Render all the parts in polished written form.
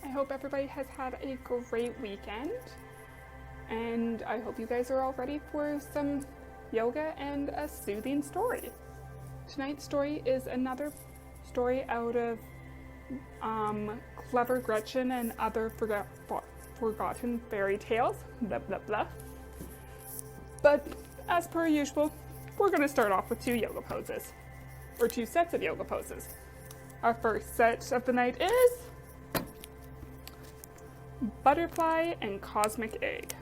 I hope everybody has had a great weekend, and I hope you guys are all ready for some yoga and a soothing story. Tonight's story is another story out of Clever Gretchen and Other Forgotten Fairy Tales, blah blah blah. But as per usual, we're going to start off with two yoga poses, or two sets of yoga poses. Our first set of the night is Butterfly and Cosmic Egg.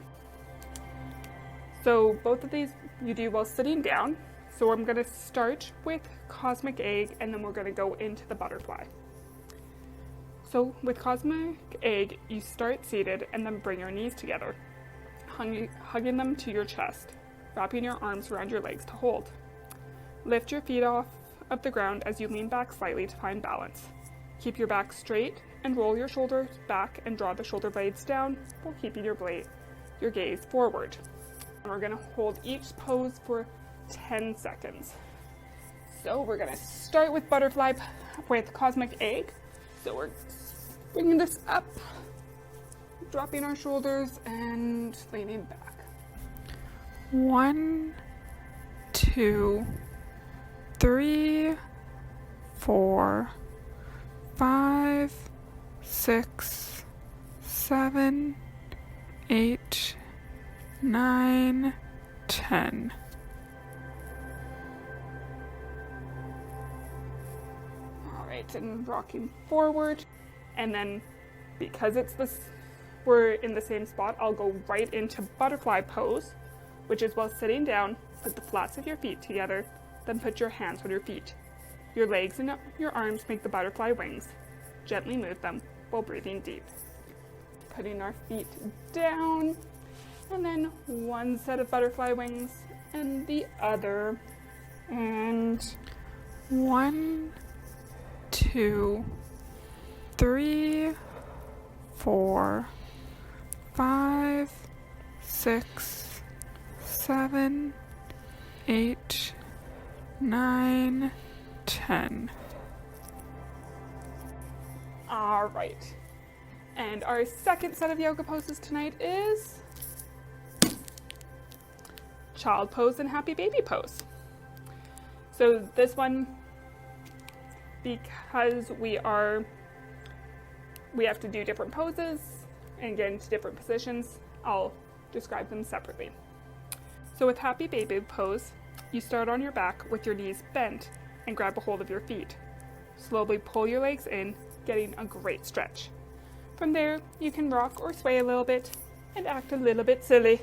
So both of these you do while sitting down. So I'm going to start with Cosmic Egg and then we're going to go into the Butterfly. So with Cosmic Egg, you start seated and then bring your knees together, hugging them to your chest, wrapping your arms around your legs to hold. Lift your feet off of the ground as you lean back slightly to find balance. Keep your back straight and roll your shoulders back and draw the shoulder blades down while keeping your gaze forward. And we're going to hold each pose for 10 seconds. So we're going to start with Butterfly with Cosmic Egg. So we're bringing this up, dropping our shoulders and leaning back. 1, 2, 3, 4, 5, 6, 7, 8, 9, 10. Alright, and rocking forward. And then because we're in the same spot, I'll go right into Butterfly pose, which is while sitting down, put the flats of your feet together, then put your hands on your feet. Your legs and your arms make the butterfly wings. Gently move them while breathing deep. Putting our feet down, and then one set of butterfly wings and the other. And 1, 2, 3, 4, 5, 6, 7, 8, 9, 10. All right. And our second set of yoga poses tonight is Child Pose and Happy Baby Pose. So this one, because we have to do different poses and get into different positions, I'll describe them separately. So with Happy Baby Pose, you start on your back with your knees bent and grab a hold of your feet. Slowly pull your legs in, getting a great stretch. From there, you can rock or sway a little bit and act a little bit silly.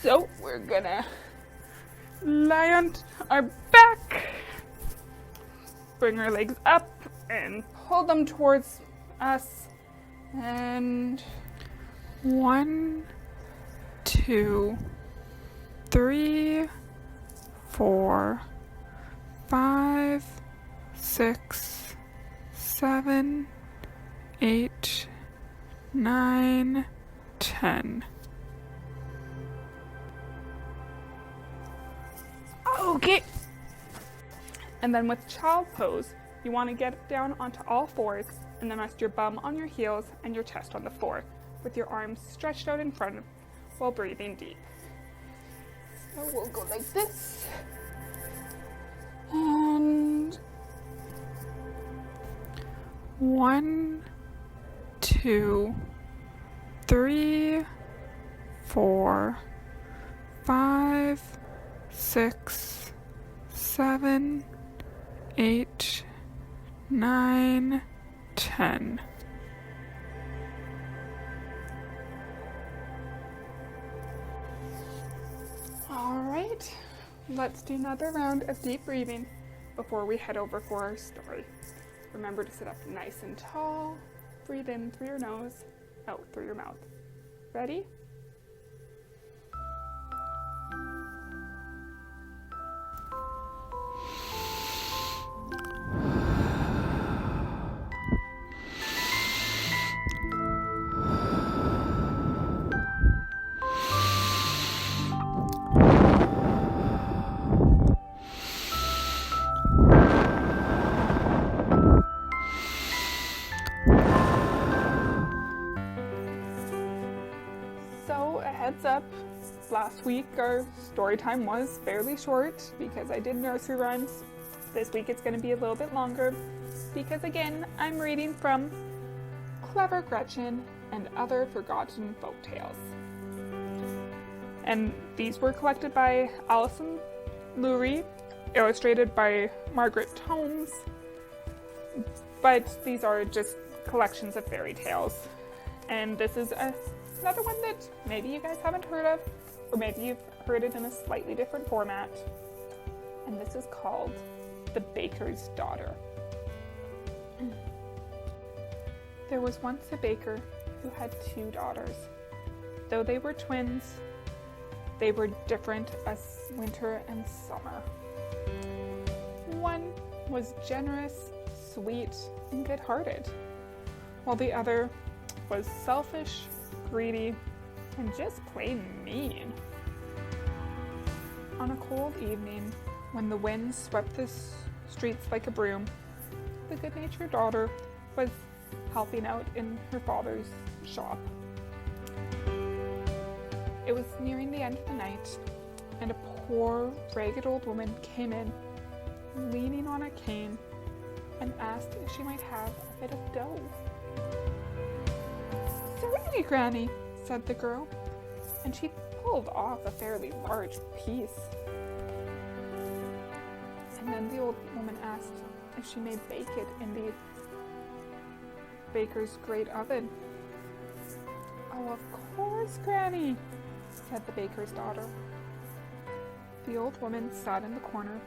So we're gonna lie on our back, bring our legs up and pull them towards us, and 1, 2, 3, 4, 5, 6, 7, 8, 9, 10. Okay. And then with Child Pose, you want to get down onto all fours and then rest your bum on your heels and your chest on the floor with your arms stretched out in front while breathing deep. So we'll go like this. And 1, 2, 3, 4, 5, 6, 7, 8, 9, 10. all right, let's do another round of deep breathing before we head over for our story. Remember to sit up nice and tall. Breathe in through your nose, out through your mouth. Ready? heads up, last week our story time was fairly short because I did nursery rhymes. This week it's going to be a little bit longer because again, I'm reading from Clever Gretchen and Other Forgotten Folk Tales. And these were collected by Alison Lurie, illustrated by Margaret Tomes, but these are just collections of fairy tales. And this is another one that maybe you guys haven't heard of, or maybe you've heard it in a slightly different format. And this is called The Baker's Daughter. There was once a baker who had 2 daughters. Though they were twins, they were different as winter and summer. One was generous, sweet, and good-hearted, while the other was selfish, greedy, and just plain mean. On a cold evening, when the wind swept the streets like a broom, the good-natured daughter was helping out in her father's shop. It was nearing the end of the night, and a poor, ragged old woman came in, leaning on a cane, and asked if she might have a bit of dough. "Certainly, Granny," said the girl, and she pulled off a fairly large piece. And then the old woman asked if she may bake it in the baker's great oven. "Oh, of course, Granny," said the baker's daughter. The old woman sat in the corner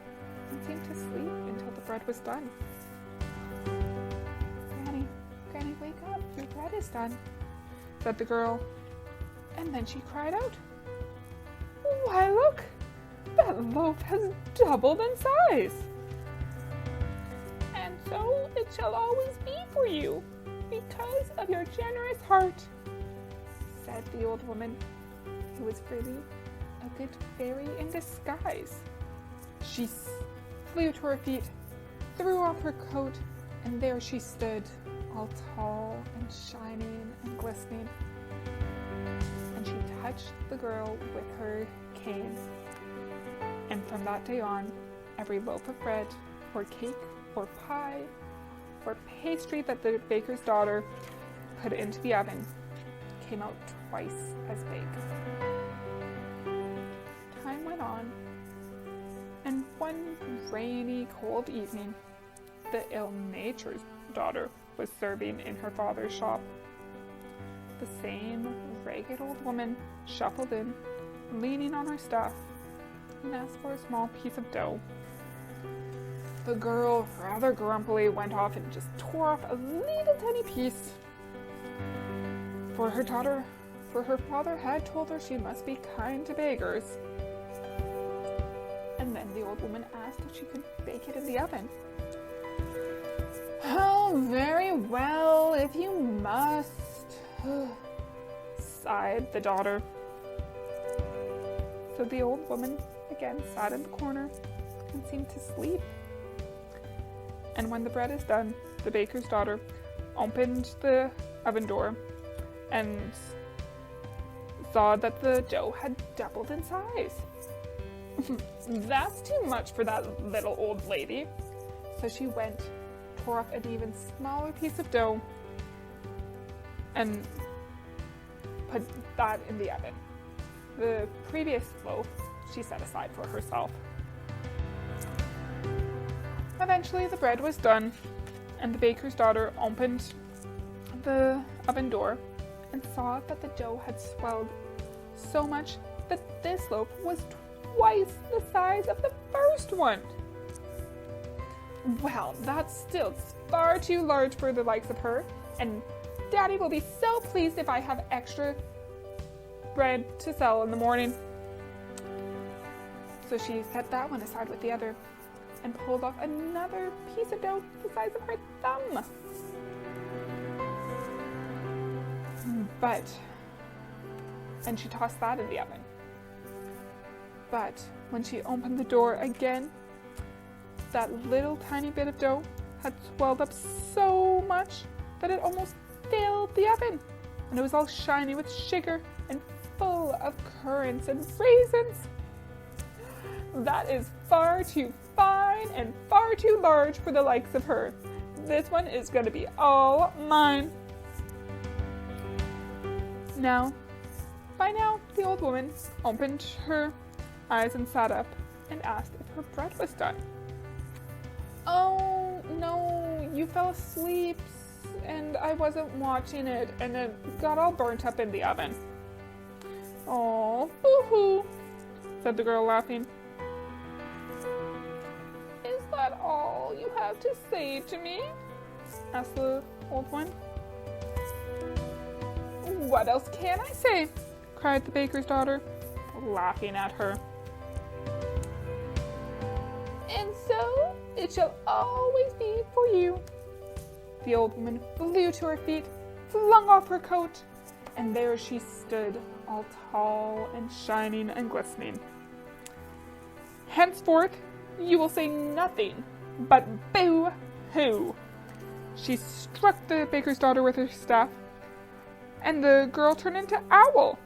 and seemed to sleep until the bread was done. Granny, wake up, your bread is done," said the girl, and then she cried out, "Why, look, that loaf has doubled in size." "And so it shall always be for you, because of your generous heart," said the old woman, who was really a good fairy in disguise. She flew to her feet, threw off her coat, and there she stood, all tall and shining and glistening. And she touched the girl with her cane. And from that day on, every loaf of bread, or cake, or pie, or pastry that the baker's daughter put into the oven came out twice as big. Time went on, and one rainy, cold evening, the ill-natured daughter was serving in her father's shop. The same ragged old woman shuffled in, leaning on her staff, and asked for a small piece of dough. The girl, rather grumpily, went off and just tore off a little tiny piece. For her father had told her she must be kind to beggars. And then the old woman asked if she could bake it in the oven. "Oh, very well, if you must," sighed the daughter. So the old woman again sat in the corner and seemed to sleep. And when the bread is done, the baker's daughter opened the oven door and saw that the dough had doubled in size. "That's too much for that little old lady." So she went, tore off an even smaller piece of dough, and put that in the oven. The previous loaf she set aside for herself. Eventually the bread was done, and the baker's daughter opened the oven door and saw that the dough had swelled so much that this loaf was twice the size of the first one. "Well, that's still far too large for the likes of her, and Daddy will be so pleased if I have extra bread to sell in the morning." So she set that one aside with the other and pulled off another piece of dough the size of her thumb. And she tossed that in the oven. But when she opened the door again, that little tiny bit of dough had swelled up so much that it almost filled the oven, and it was all shiny with sugar and full of currants and raisins. That is far too fine and far too large for the likes of her. This one is going to be all mine. By now, the old woman opened her eyes and sat up and asked if her bread was done. Oh, no, you fell asleep and I wasn't watching it and it got all burnt up in the oven. Oh, boo-hoo, said the girl, laughing. Is that all you have to say to me? Asked the old one. What else can I say? Cried the baker's daughter, laughing at her. And so it shall always be for you. The old woman flew to her feet, flung off her coat, and there she stood, all tall and shining and glistening. Henceforth, you will say nothing but boo-hoo. She struck the baker's daughter with her staff, and the girl turned into an owl,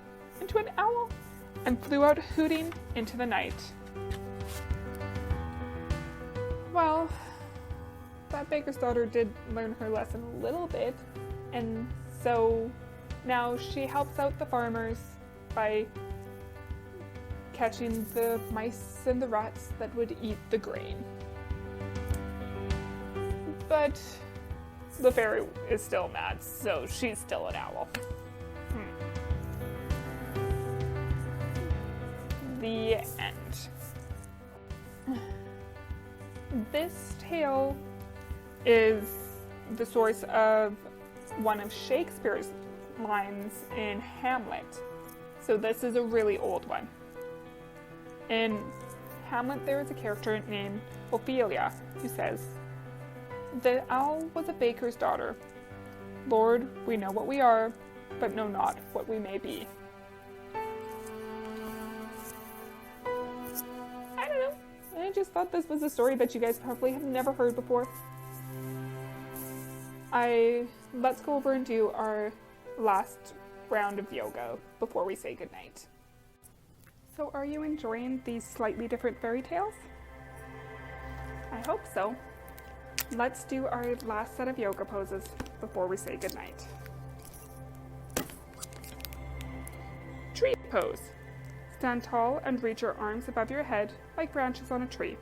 and flew out hooting into the night. Well, that baker's daughter did learn her lesson a little bit, and so now she helps out the farmers by catching the mice and the rats that would eat the grain. But the fairy is still mad, so she's still an owl. The end. This tale is the source of one of Shakespeare's lines in Hamlet. So this is a really old one. In Hamlet, there is a character named Ophelia who says, "The owl was a baker's daughter. Lord, we know what we are, but know not what we may be." I don't know. I just thought this was a story that you guys probably have never heard before. Let's go over and do our last round of yoga before we say goodnight. So are you enjoying these slightly different fairy tales? I hope so. Let's do our last set of yoga poses before we say goodnight. Tree pose. Stand tall and reach your arms above your head like branches on a tree.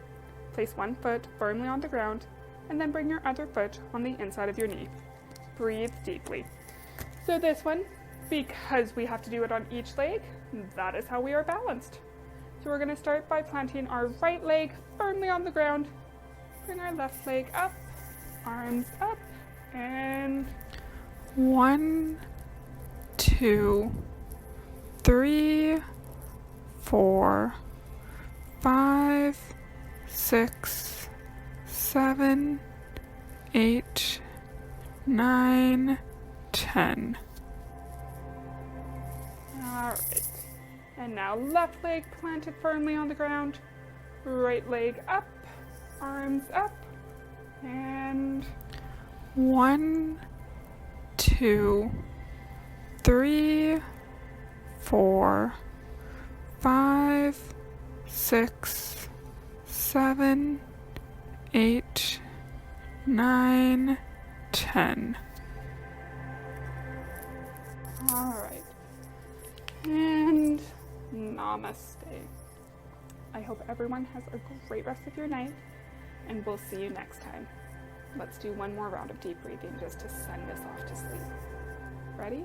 Place one foot firmly on the ground and then bring your other foot on the inside of your knee. Breathe deeply. So this one, because we have to do it on each leg, that is how we are balanced. So we're going to start by planting our right leg firmly on the ground. Bring our left leg up, arms up, and 1, 2, 3, 4, 5, 6, 7, 8, 9, 10. Alright. And now left leg planted firmly on the ground, right leg up, arms up, and 1, 2, 3, 4, 5, 6, 7, 8, 9, 10. alright. And namaste. I hope everyone has a great rest of your night, and we'll see you next time. Let's do one more round of deep breathing just to send us off to sleep. Ready?